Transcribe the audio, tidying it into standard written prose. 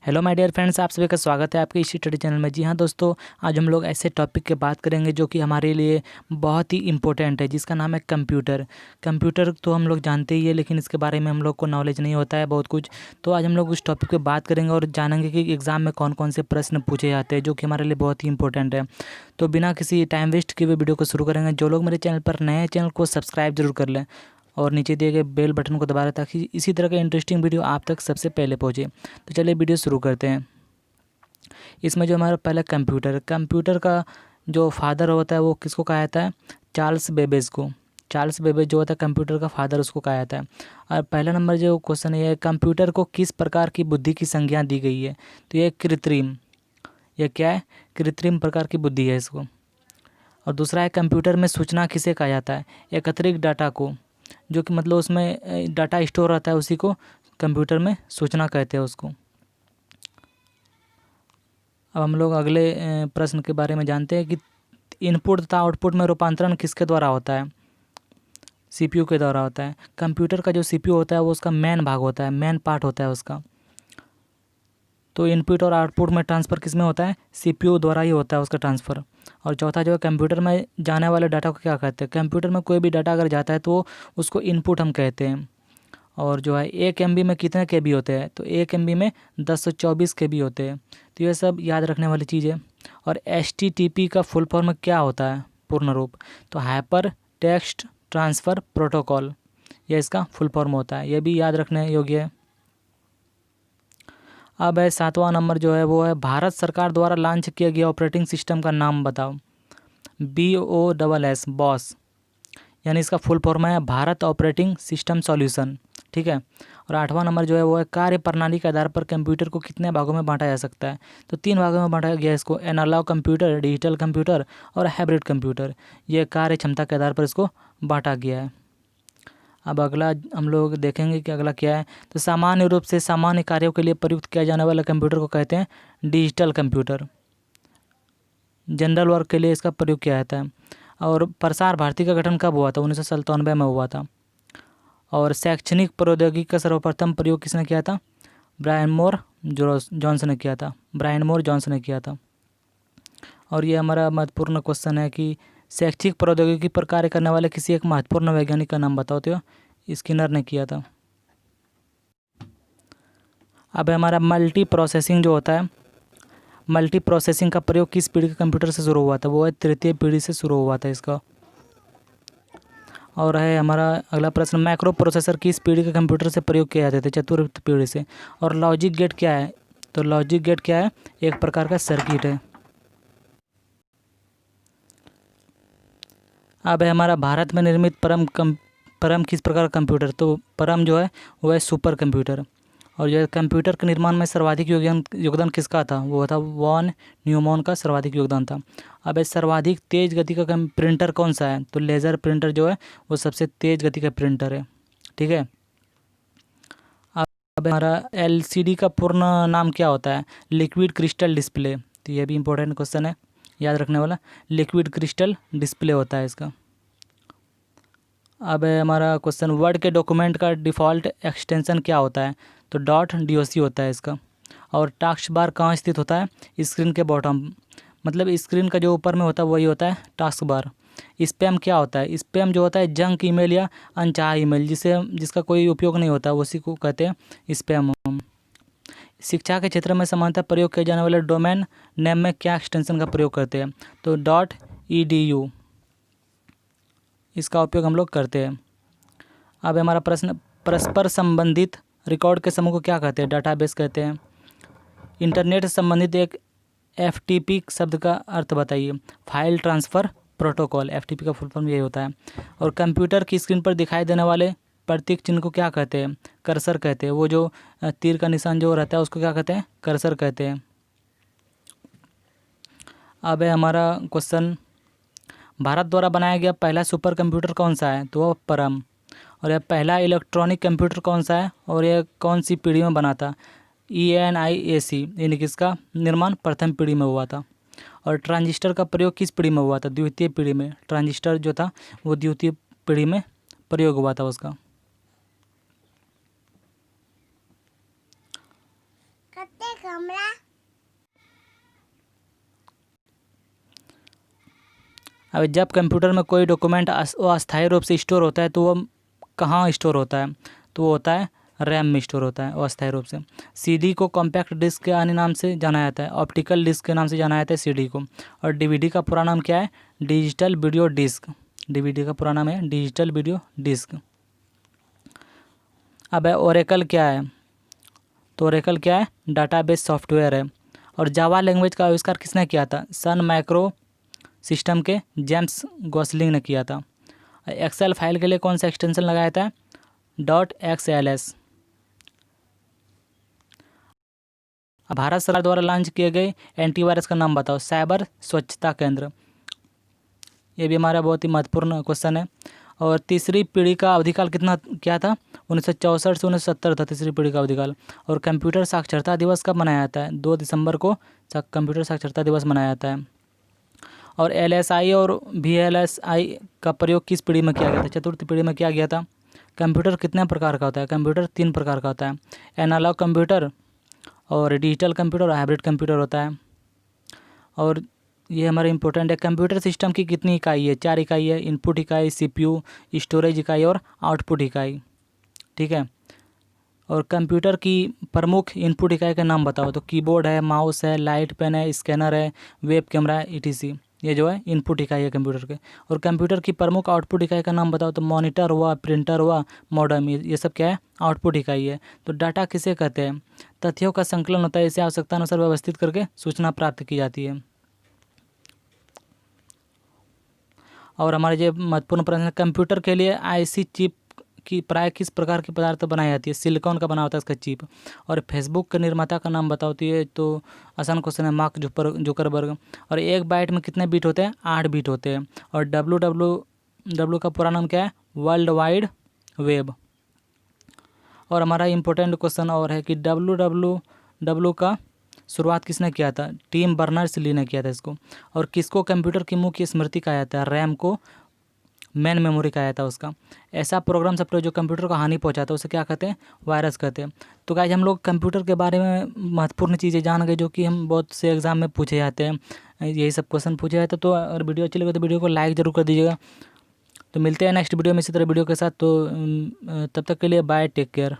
Hello my dear friends, आप सभी का स्वागत है आपके इसी स्टडी चैनल में। जी हाँ दोस्तों, आज हम लोग ऐसे टॉपिक के बात करेंगे जो कि हमारे लिए बहुत ही इम्पोर्टेंट है, जिसका नाम है कंप्यूटर। कंप्यूटर तो हम लोग जानते ही है, लेकिन इसके बारे में हम लोग को नॉलेज नहीं होता है बहुत कुछ। तो आज हम लोग उस टॉपिक पे बात करेंगे और जानेंगे कि एग्ज़ाम में कौन कौन से प्रश्न पूछे जाते हैं, जो कि हमारे लिए बहुत ही इंपॉर्टेंट है। तो बिना किसी टाइम वेस्ट किए हुए वीडियो को शुरू करेंगे। जो लोग मेरे चैनल पर नए हैं, चैनल को सब्सक्राइब जरूर कर लें और नीचे दिए गए बेल बटन को दबा दें, ताकि इसी तरह का इंटरेस्टिंग वीडियो आप तक सबसे पहले पहुँचे। तो चलिए वीडियो शुरू करते हैं। इसमें जो हमारा पहला कंप्यूटर का जो फादर होता है वो किसको कहा जाता है? चार्ल्स बेबेज को। चार्ल्स बेबेज जो होता है कंप्यूटर का फादर, उसको कहा जाता है। और पहला नंबर जो क्वेश्चन है, कंप्यूटर को किस प्रकार की बुद्धि की संज्ञा दी गई है? तो ये कृत्रिम, यह क्या है? कृत्रिम प्रकार की बुद्धि है इसको। और दूसरा है, कंप्यूटर में सूचना किसे कहा जाता है? एकत्रित डाटा को, जो कि मतलब उसमें डाटा स्टोर रहता है, उसी को कंप्यूटर में सूचना कहते हैं उसको। अब हम लोग अगले प्रश्न के बारे में जानते हैं कि इनपुट तथा आउटपुट में रूपांतरण किसके द्वारा होता है? सीपीयू के द्वारा होता है। कंप्यूटर का जो सीपीयू होता है वो उसका मेन भाग होता है, मेन पार्ट होता है उसका। तो इनपुट और आउटपुट में ट्रांसफ़र किस में होता है? सीपीयू द्वारा ही होता है उसका ट्रांसफ़र। और चौथा जो है, कंप्यूटर में जाने वाले डाटा को क्या कहते हैं? कंप्यूटर में कोई भी डाटा अगर जाता है तो उसको इनपुट हम कहते हैं। और जो है 1 MB में कितने KB होते हैं? तो 1 MB में 1024 KB होते हैं। तो ये सब याद रखने वाली चीज़ है। और HTTP का फुल फॉर्म क्या होता है पूर्ण रूप? तो हाइपर टेक्स्ट ट्रांसफ़र प्रोटोकॉल, ये इसका फुल फॉर्म होता है। ये भी याद रखने योग्य है। अब है 7वां नंबर जो है वो है, भारत सरकार द्वारा लॉन्च किया गया ऑपरेटिंग सिस्टम का नाम बताओ। BOSS, बॉस, यानी इसका फुल फॉर्म है भारत ऑपरेटिंग सिस्टम सॉल्यूशन। ठीक है। और 8वां नंबर जो है वो है, कार्य प्रणाली के आधार पर कंप्यूटर को कितने भागों में बांटा जा सकता है? तो 3 भागों में बांटा गया इसको, एनालॉग कंप्यूटर, डिजिटल कंप्यूटर और हाइब्रिड कंप्यूटर। ये कार्य क्षमता के आधार पर इसको बांटा गया है। अब अगला हम लोग देखेंगे कि अगला क्या है। तो सामान्य रूप से सामान्य कार्यों के लिए प्रयुक्त किया जाने वाले कंप्यूटर को कहते हैं डिजिटल कंप्यूटर। जनरल वर्क के लिए इसका प्रयोग किया जाता है। और प्रसार भारती का गठन कब हुआ था? 1997 में हुआ था। और शैक्षणिक प्रौद्योगिकी का सर्वप्रथम प्रयोग किसने किया था? ब्रायन मोर जॉन्स ने किया था। ब्रायन मोर जॉन्स ने किया था। और ये हमारा महत्वपूर्ण क्वेश्चन है कि शैक्षिक प्रौद्योगिकी पर कार्य करने वाले किसी एक महत्वपूर्ण वैज्ञानिक का नाम बताओ। तो स्किनर ने किया था। अब हमारा मल्टी प्रोसेसिंग जो होता है, मल्टी प्रोसेसिंग का प्रयोग किस पीढ़ी के कंप्यूटर से शुरू हुआ था? वो है तृतीय पीढ़ी से शुरू हुआ था इसका। और है हमारा अगला प्रश्न, माइक्रो प्रोसेसर किस पीढ़ी के कंप्यूटर से प्रयोग किए जाते थे? चतुर्थ पीढ़ी से। और लॉजिक गेट क्या है? तो लॉजिक गेट क्या है? एक प्रकार का सर्किट है। अब है हमारा भारत में निर्मित परम किस प्रकार का कंप्यूटर? तो परम जो है वो है सुपर कंप्यूटर। और यह कंप्यूटर के निर्माण में सर्वाधिक योगदान किसका था? वो था वॉन न्यूमैन का सर्वाधिक योगदान था। अब है सर्वाधिक तेज गति का प्रिंटर कौन सा है? तो लेज़र प्रिंटर जो है वो सबसे तेज गति का प्रिंटर है। ठीक है। अब हमारा LCD का पूर्ण नाम क्या होता है? Liquid crystal display. तो ये भी इंपॉर्टेंट क्वेश्चन है, याद रखने वाला। लिक्विड क्रिस्टल डिस्प्ले होता है इसका। अब है हमारा क्वेश्चन, वर्ड के डॉक्यूमेंट का डिफ़ॉल्ट एक्सटेंशन क्या होता है? तो .doc होता है इसका। और टास्क बार कहाँ स्थित होता है? स्क्रीन के बॉटम, मतलब स्क्रीन का जो ऊपर में होता है वही होता है टास्क बार। स्पैम क्या होता है? स्पैम जो होता है जंक ईमेल या अनचाहा ईमेल, जिसका कोई उपयोग नहीं होता, उसी को कहते हैं स्पैम। शिक्षा के क्षेत्र में सामान्यतः प्रयोग किए जाने वाले डोमेन नेम में क्या एक्सटेंशन का प्रयोग करते हैं? तो .edu, इसका उपयोग हम लोग करते हैं। अब हमारा प्रश्न, परस्पर संबंधित रिकॉर्ड के समूह को क्या कहते हैं? डाटाबेस कहते हैं। इंटरनेट से संबंधित एक FTP शब्द का अर्थ बताइए। फाइल ट्रांसफ़र प्रोटोकॉल, FTP का फुल फॉर्म यही होता है। और कंप्यूटर की स्क्रीन पर दिखाई देने वाले प्रतीक चिन्ह को क्या कहते हैं? कर्सर कहते हैं। वो जो तीर का निशान जो रहता है उसको क्या कहते हैं? कर्सर कहते हैं। अब है हमारा क्वेश्चन, भारत द्वारा बनाया गया पहला सुपर कंप्यूटर कौन सा है? तो वो परम। और यह पहला इलेक्ट्रॉनिक कंप्यूटर कौन सा है और यह कौन सी पीढ़ी में बना था? ENIAC, यानी कि इसका निर्माण प्रथम पीढ़ी में हुआ था। और ट्रांजिस्टर का प्रयोग किस पीढ़ी में हुआ था? द्वितीय पीढ़ी में। ट्रांजिस्टर जो था वो द्वितीय पीढ़ी में प्रयोग हुआ था उसका। अब जब कंप्यूटर में कोई डॉक्यूमेंट अस्थायी रूप से स्टोर होता है तो वो कहाँ स्टोर होता है, तो वो होता है रैम में स्टोर होता है वो अस्थायी रूप से। सीडी को कॉम्पैक्ट डिस्क के अन्य नाम से जाना जाता है, ऑप्टिकल डिस्क के नाम से जाना जाता है सीडी को। और डीवीडी का पूरा नाम क्या है, डिजिटल वीडियो डिस्क। डीवीडी का पूरा नाम है डिजिटल वीडियो डिस्क। अब ओरेकल क्या है, तो ओरेकल क्या है, डाटाबेस सॉफ्टवेयर है। और जावा लैंग्वेज का आविष्कार किसने किया था, सन माइक्रो सिस्टम के जेम्स गॉसलिंग ने किया था। एक्सेल फाइल के लिए कौन सा एक्सटेंशन लगाया था, .xls। भारत सरकार द्वारा लॉन्च किए गए एंटीवायरस का नाम बताओ, साइबर स्वच्छता केंद्र। ये भी हमारा बहुत ही महत्वपूर्ण क्वेश्चन है। और तीसरी पीढ़ी का अवधिकाल कितना क्या था, 1964 से 1970 था तीसरी पीढ़ी का अवधिकाल। और कंप्यूटर साक्षरता दिवस कब मनाया जाता है, 2 दिसंबर को कंप्यूटर साक्षरता दिवस मनाया जाता है। और LSI और VLSI का प्रयोग किस पीढ़ी में किया गया था, चतुर्थ पीढ़ी में किया गया था। कंप्यूटर कितने प्रकार का होता है, कंप्यूटर 3 प्रकार का होता है, एनालॉग कंप्यूटर और डिजिटल कंप्यूटर और हाइब्रिड कंप्यूटर होता है। और ये हमारे इंपॉर्टेंट है, कंप्यूटर सिस्टम की कितनी इकाई है, 4 इकाई है, इनपुट इकाई, CPU, स्टोरेज इकाई और आउटपुट इकाई। ठीक है। और कंप्यूटर की प्रमुख इनपुट इकाई का नाम बताओ, तो कीबोर्ड है, माउस है, लाइट पेन है, स्कैनर है, वेब कैमरा है, ETC। ये जो है इनपुट इकाई है कंप्यूटर के। और कंप्यूटर की प्रमुख आउटपुट इकाई का नाम बताओ, तो मॉनिटर हुआ, प्रिंटर हुआ, मॉडेम, ये सब क्या है, आउटपुट इकाई है। तो डाटा किसे कहते हैं, तथ्यों का संकलन होता है, इसे आवश्यकता अनुसार व्यवस्थित करके सूचना प्राप्त की जाती है। और हमारे जो महत्वपूर्ण प्रश्न है, कंप्यूटर के लिए IC चिप की प्राय किस प्रकार की पदार्थ बनाई जाती है, सिलिकॉन का बना होता है इसका चिप। और फेसबुक के निर्माता का नाम बताती है, तो आसान क्वेश्चन है, मार्क जुकरबर्ग। और 1 बाइट में कितने बीट होते हैं, 8 बीट होते हैं। और WWW का पूरा नाम क्या है, वर्ल्ड वाइड वेब। और हमारा इम्पोर्टेंट क्वेश्चन और है कि WWW का शुरुआत किसने किया था, टिम बर्नर्स-ली ने किया था इसको। और किसको कंप्यूटर की मुख्य स्मृति कहा जाता है, रैम को मेन मेमोरी कहा जाता है उसका। ऐसा प्रोग्राम सॉफ्टवेयर जो कंप्यूटर को हानि पहुंचाता है उसे क्या कहते हैं, वायरस कहते हैं। तो गाइस हम लोग कंप्यूटर के बारे में महत्वपूर्ण चीज़ें जान गए जो कि हम बहुत से एग्जाम में पूछे जाते हैं, यही सब क्वेश्चन पूछे जाते हैं। तो अगर वीडियो अच्छी लगे तो वीडियो को लाइक ज़रूर कर दीजिएगा। तो मिलते हैं नेक्स्ट वीडियो में इसी तरह वीडियो के साथ। तो तब तक के लिए बाय, टेक केयर।